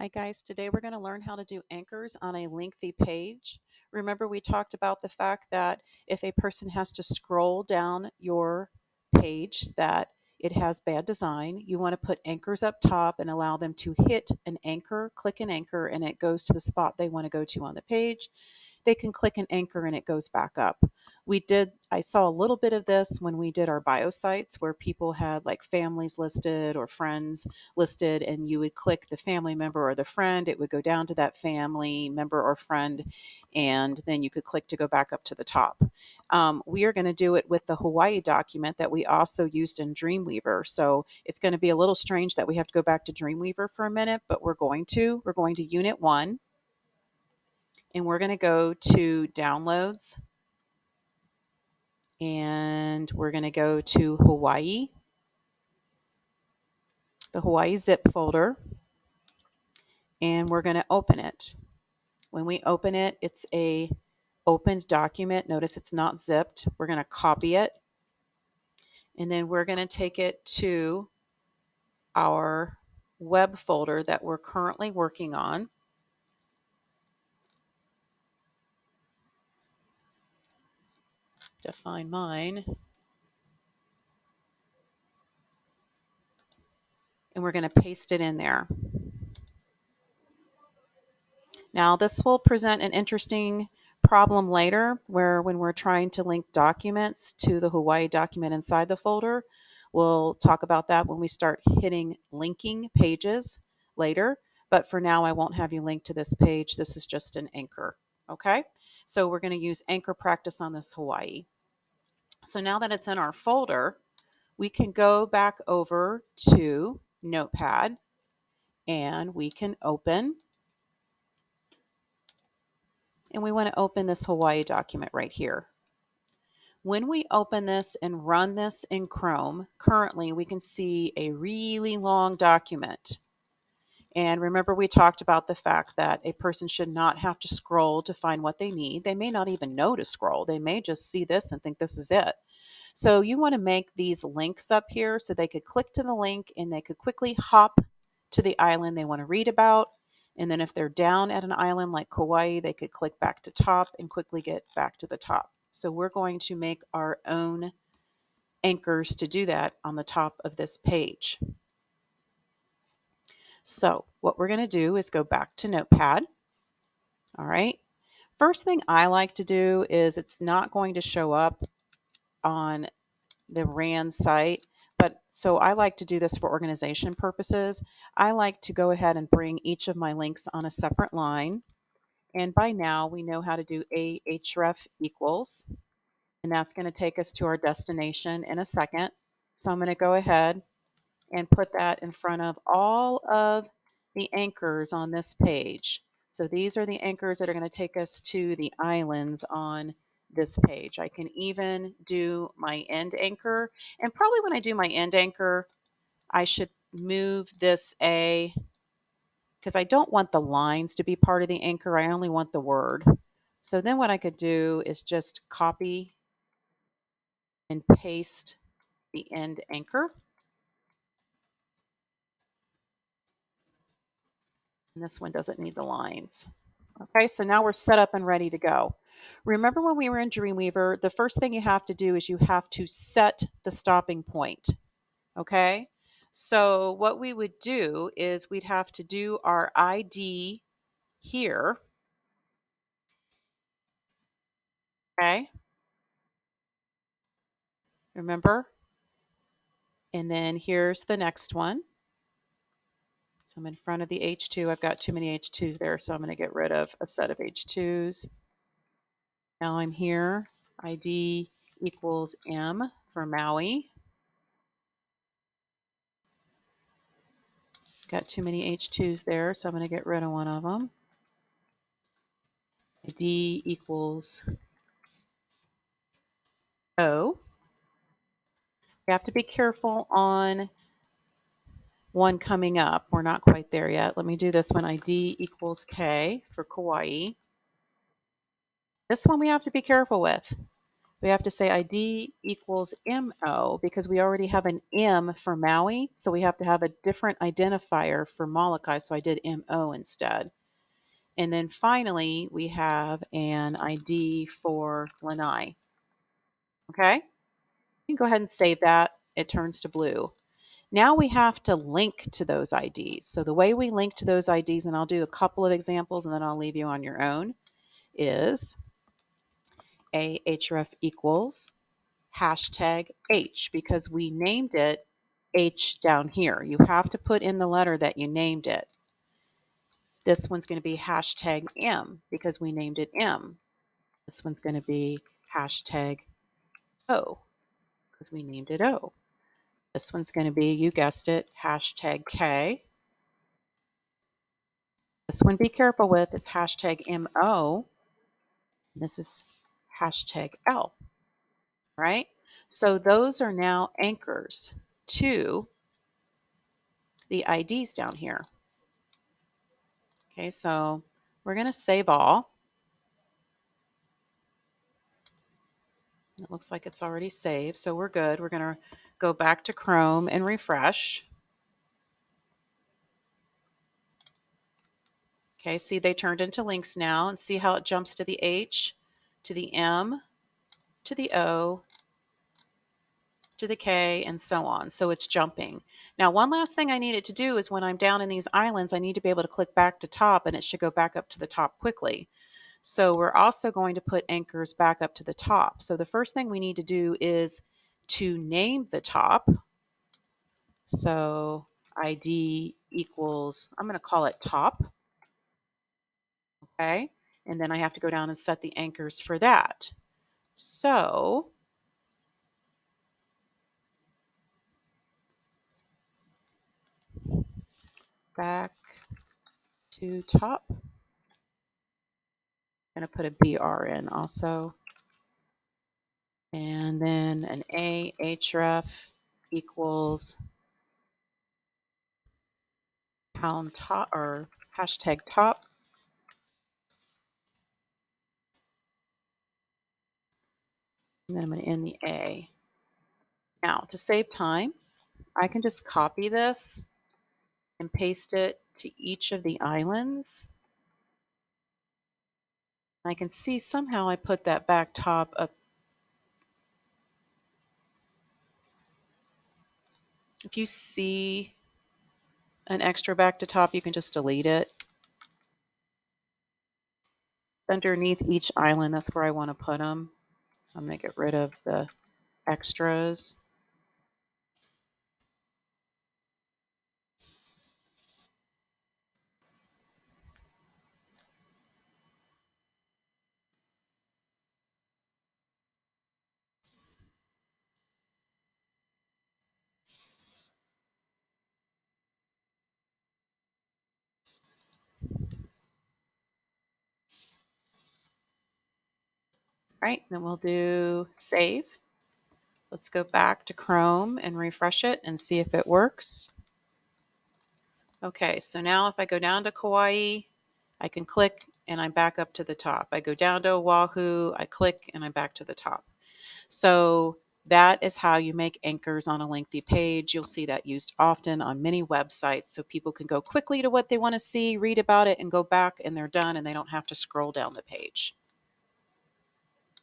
Hi guys, today we're going to learn how to do anchors on a lengthy page. Remember we talked about the fact that if a person has to scroll down your page that it has bad design, you want to put anchors up top and allow them to hit an anchor, click an anchor, and it goes to the spot they want to go to on the page. They can click an anchor and it goes back up. I saw a little bit of this when we did our bio sites where people had like families listed or friends listed, and you would click the family member or the friend, it would go down to that family member or friend, and then you could click to go back up to the top. We are going to do it with the Hawaii document that we also used in Dreamweaver. So it's going to be a little strange that we have to go back to Dreamweaver for a minute, but we're going to. We're going to Unit 1, and we're going to go to Downloads, and we're going to go to Hawaii, the Hawaii zip folder, and we're going to open it. When we open it, it's a opened document. Notice it's not zipped. We're going to copy it, and then we're going to take it to our web folder that we're currently working on. To find mine. And we're going to paste it in there. Now, this will present an interesting problem later where when we're trying to link documents to the Hawaii document inside the folder, we'll talk about that when we start hitting linking pages later. But for now, I won't have you link to this page. This is just an anchor. Okay, so we're going to use anchor practice on this Hawaii. So now that it's in our folder, we can go back over to Notepad and we can open. And we want to open this Hawaii document right here. When we open this and run this in Chrome, currently we can see a really long document. And remember, we talked about the fact that a person should not have to scroll to find what they need. They may not even know to scroll. They may just see this and think this is it. So you want to make these links up here so they could click to the link and they could quickly hop to the island they want to read about. And then if they're down at an island like Kauai, they could click back to top and quickly get back to the top. So we're going to make our own anchors to do that on the top of this page. So what we're going to do is go back to Notepad. All right. First thing I like to do is it's not going to show up on the RAND site, but so I like to do this for organization purposes. I like to go ahead and bring each of my links on a separate line. And by now we know how to do ahref equals, and that's going to take us to our destination in a second. So I'm going to go ahead and put that in front of all of the anchors on this page. So these are the anchors that are going to take us to the islands on this page. I can even do my end anchor. And probably when I do my end anchor, I should move this A, because I don't want the lines to be part of the anchor. I only want the word. So then what I could do is just copy and paste the end anchor. And this one doesn't need the lines. Okay, so now we're set up and ready to go. Remember when we were in Dreamweaver, the first thing you have to do is you have to set the stopping point. Okay, so what we would do is we'd have to do our ID here. Okay, remember? And then here's the next one. So I'm in front of the H2. I've got too many H2s there, so I'm going to get rid of a set of H2s. Now I'm here. ID equals M for Maui. Got too many H2s there, so I'm going to get rid of one of them. ID equals O. You have to be careful on one coming up. We're not quite there yet. Let me do this one. ID equals K for Kauai. This one we have to be careful with. We have to say ID equals MO because we already have an M for Maui, so we have to have a different identifier for Molokai, so I did MO instead. And then finally, we have an ID for Lanai. Okay? You can go ahead and save that. It turns to blue. Now we have to link to those IDs. So the way we link to those IDs, and I'll do a couple of examples and then I'll leave you on your own, is href equals hashtag H because we named it H down here. You have to put in the letter that you named it. This one's going to be hashtag M because we named it M. This one's going to be hashtag O because we named it O. This one's going to be, you guessed it, hashtag K. This one be careful with, it's hashtag MO. This is hashtag L, right? So those are now anchors to the IDs down here. Okay, so we're going to save all. It looks like it's already saved, so we're good. We're going to go back to Chrome and refresh. Okay, see they turned into links now, and see how it jumps to the H, to the M, to the O, to the K, and so on. So it's jumping. Now, one last thing I needed to do is when I'm down in these islands, I need to be able to click back to top, and it should go back up to the top quickly. So we're also going to put anchors back up to the top. So the first thing we need to do is to name the top. So ID equals, I'm going to call it top. Okay. And then I have to go down and set the anchors for that. So back to top. I'm going to put a BR in also. And then an href equals pound top or hashtag top. And then I'm going to end the A. Now, to save time, I can just copy this and paste it to each of the islands. I can see somehow I put that back top up. If you see an extra back to top, you can just delete it. It's underneath each island. That's where I want to put them. So I'm going to get rid of the extras. All right, then we'll do save. Let's go back to Chrome and refresh it and see if it works. Okay, so now if I go down to Kauai, I can click and I'm back up to the top. I go down to Oahu, I click and I'm back to the top. So that is how you make anchors on a lengthy page. You'll see that used often on many websites so people can go quickly to what they want to see, read about it, and go back and they're done and they don't have to scroll down the page.